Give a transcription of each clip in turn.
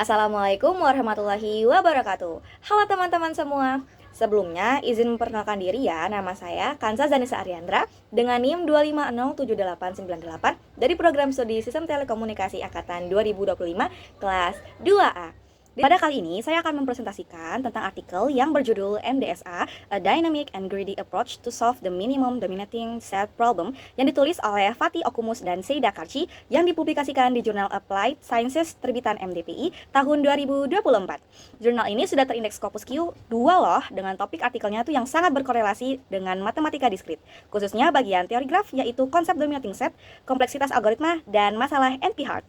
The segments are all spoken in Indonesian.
Assalamualaikum warahmatullahi wabarakatuh. Halo teman-teman semua. Sebelumnya, izin memperkenalkan diri ya. Nama saya Kansa Zanisa Ariandra dengan NIM 2507898 dari program studi Sistem Telekomunikasi Angkatan 2025 kelas 2A. Pada kali ini, saya akan mempresentasikan tentang artikel yang berjudul MDSA, A Dynamic and Greedy Approach to Solve the Minimum Dominating Set Problem yang ditulis oleh Fatih Okumus dan Seida Karchi yang dipublikasikan di Jurnal Applied Sciences terbitan MDPI tahun 2024. Jurnal ini sudah terindeks Scopus Q 2 loh, dengan topik artikelnya tuh yang sangat berkorelasi dengan matematika diskrit, khususnya bagian teori graf yaitu konsep dominating set, kompleksitas algoritma, dan masalah NP-hard.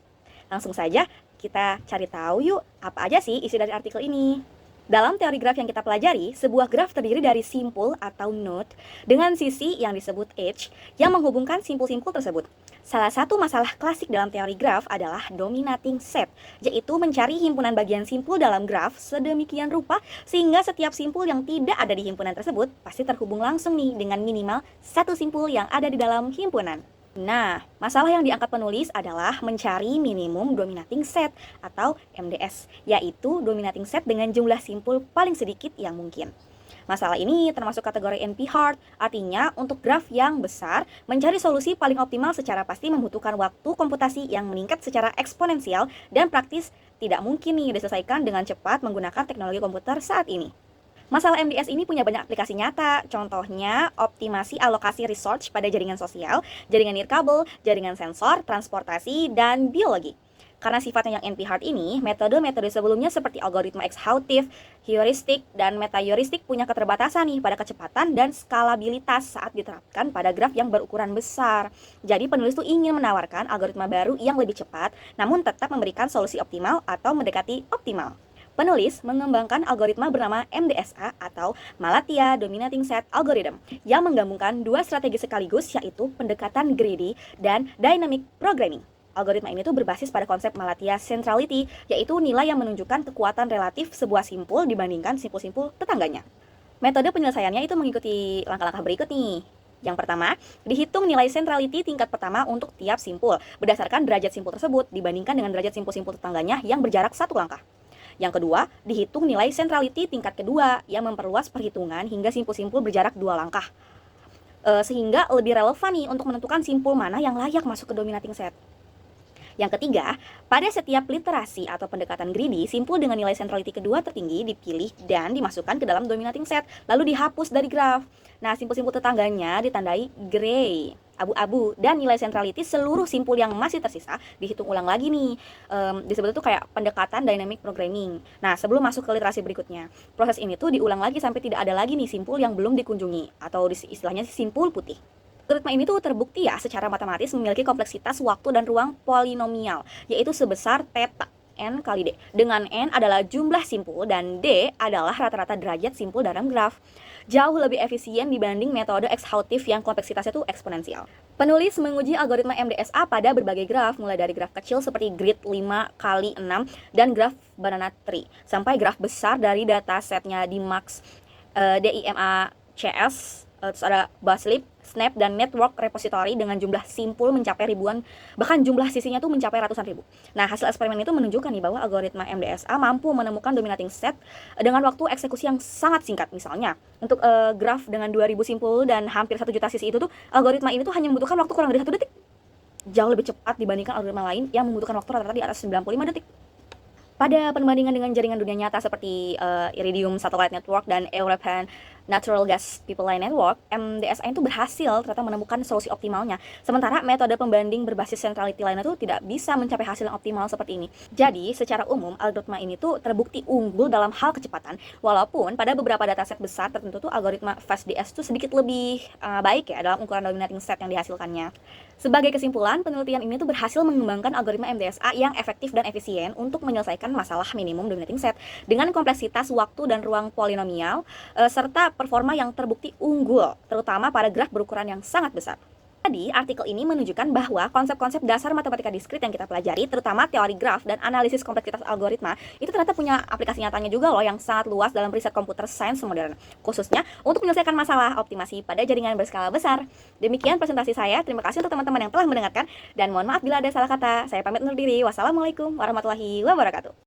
Langsung saja kita cari tahu yuk, apa aja sih isi dari artikel ini. Dalam teori graf yang kita pelajari, sebuah graf terdiri dari simpul atau node dengan sisi yang disebut edge yang menghubungkan simpul-simpul tersebut. Salah satu masalah klasik dalam teori graf adalah dominating set, yaitu mencari himpunan bagian simpul dalam graf sedemikian rupa sehingga setiap simpul yang tidak ada di himpunan tersebut pasti terhubung langsung nih dengan minimal satu simpul yang ada di dalam himpunan. Nah, masalah yang diangkat penulis adalah mencari minimum dominating set atau MDS, yaitu dominating set dengan jumlah simpul paling sedikit yang mungkin. Masalah ini termasuk kategori NP-hard, artinya untuk graf yang besar, mencari solusi paling optimal secara pasti membutuhkan waktu komputasi yang meningkat secara eksponensial dan praktis tidak mungkin nih diselesaikan dengan cepat menggunakan teknologi komputer saat ini. Masalah MDS ini punya banyak aplikasi nyata, contohnya optimasi alokasi resource pada jaringan sosial, jaringan nirkabel, jaringan sensor, transportasi, dan biologi. Karena sifatnya yang NP-hard ini, metode-metode sebelumnya seperti algoritma ekshaustif, heuristik, dan meta-heuristik punya keterbatasan nih pada kecepatan dan skalabilitas saat diterapkan pada graf yang berukuran besar. Jadi penulis tuh ingin menawarkan algoritma baru yang lebih cepat, namun tetap memberikan solusi optimal atau mendekati optimal. Penulis mengembangkan algoritma bernama MDSA atau Malatia Dominating Set Algorithm yang menggabungkan dua strategi sekaligus, yaitu pendekatan greedy dan dynamic programming. Algoritma ini tuh berbasis pada konsep Malatia centrality, yaitu nilai yang menunjukkan kekuatan relatif sebuah simpul dibandingkan simpul-simpul tetangganya. Metode penyelesaiannya itu mengikuti langkah-langkah berikut nih. Yang pertama, dihitung nilai centrality tingkat pertama untuk tiap simpul berdasarkan derajat simpul tersebut dibandingkan dengan derajat simpul-simpul tetangganya yang berjarak satu langkah. Yang kedua, dihitung nilai centrality tingkat kedua yang memperluas perhitungan hingga simpul-simpul berjarak dua langkah. Sehingga lebih relevan nih untuk menentukan simpul mana yang layak masuk ke dominating set. Yang ketiga, pada setiap literasi atau pendekatan greedy, simpul dengan nilai centrality kedua tertinggi dipilih dan dimasukkan ke dalam dominating set, lalu dihapus dari graf. Nah, simpul-simpul tetangganya ditandai gray, abu-abu, dan nilai centrality seluruh simpul yang masih tersisa dihitung ulang lagi nih. Disebut itu kayak pendekatan dynamic programming. Nah, sebelum masuk ke literasi berikutnya, proses ini tuh diulang lagi sampai tidak ada lagi nih simpul yang belum dikunjungi, atau istilahnya simpul putih. Algoritma ini tuh terbukti ya secara matematis memiliki kompleksitas waktu dan ruang polinomial, yaitu sebesar theta n kali d, dengan n adalah jumlah simpul dan d adalah rata-rata derajat simpul dalam graf. Jauh lebih efisien dibanding metode ekshaustif yang kompleksitasnya tuh eksponensial. Penulis menguji algoritma MDSA pada berbagai graf, mulai dari graf kecil seperti grid 5 kali 6 dan graf banana tree, sampai graf besar dari datasetnya DIMAX, DIMACS, terus ada Baslip, Snap, dan Network Repository dengan jumlah simpul mencapai ribuan, bahkan jumlah sisinya tuh mencapai ratusan ribu. Nah, hasil eksperimen itu menunjukkan nih bahwa algoritma MDSA mampu menemukan dominating set dengan waktu eksekusi yang sangat singkat. Misalnya, untuk graf dengan 2000 simpul dan hampir 1 juta sisi itu tuh, algoritma ini tuh hanya membutuhkan waktu kurang dari 1 detik. Jauh lebih cepat dibandingkan algoritma lain yang membutuhkan waktu rata-rata di atas 95 detik. Pada perbandingan dengan jaringan dunia nyata seperti Iridium Satellite Network dan European Natural Gas Pipeline Network, MDSA itu berhasil ternyata menemukan solusi optimalnya. Sementara metode pembanding berbasis centrality lainnya itu tidak bisa mencapai hasil yang optimal seperti ini. Jadi, secara umum, algoritma ini tuh terbukti unggul dalam hal kecepatan, walaupun pada beberapa dataset besar tertentu tuh algoritma FastDS itu sedikit lebih baik ya dalam ukuran dominating set yang dihasilkannya. Sebagai kesimpulan, penelitian ini tuh berhasil mengembangkan algoritma MDSA yang efektif dan efisien untuk menyelesaikan masalah minimum dominating set dengan kompleksitas waktu dan ruang polinomial, serta performa yang terbukti unggul, terutama pada graf berukuran yang sangat besar. Tadi, artikel ini menunjukkan bahwa konsep-konsep dasar matematika diskrit yang kita pelajari, terutama teori graf dan analisis kompleksitas algoritma, itu ternyata punya aplikasi nyatanya juga loh yang sangat luas dalam riset komputer sains modern, khususnya untuk menyelesaikan masalah optimasi pada jaringan berskala besar. Demikian presentasi saya, terima kasih untuk teman-teman yang telah mendengarkan, dan mohon maaf bila ada salah kata. Saya pamit undur diri, wassalamualaikum warahmatullahi wabarakatuh.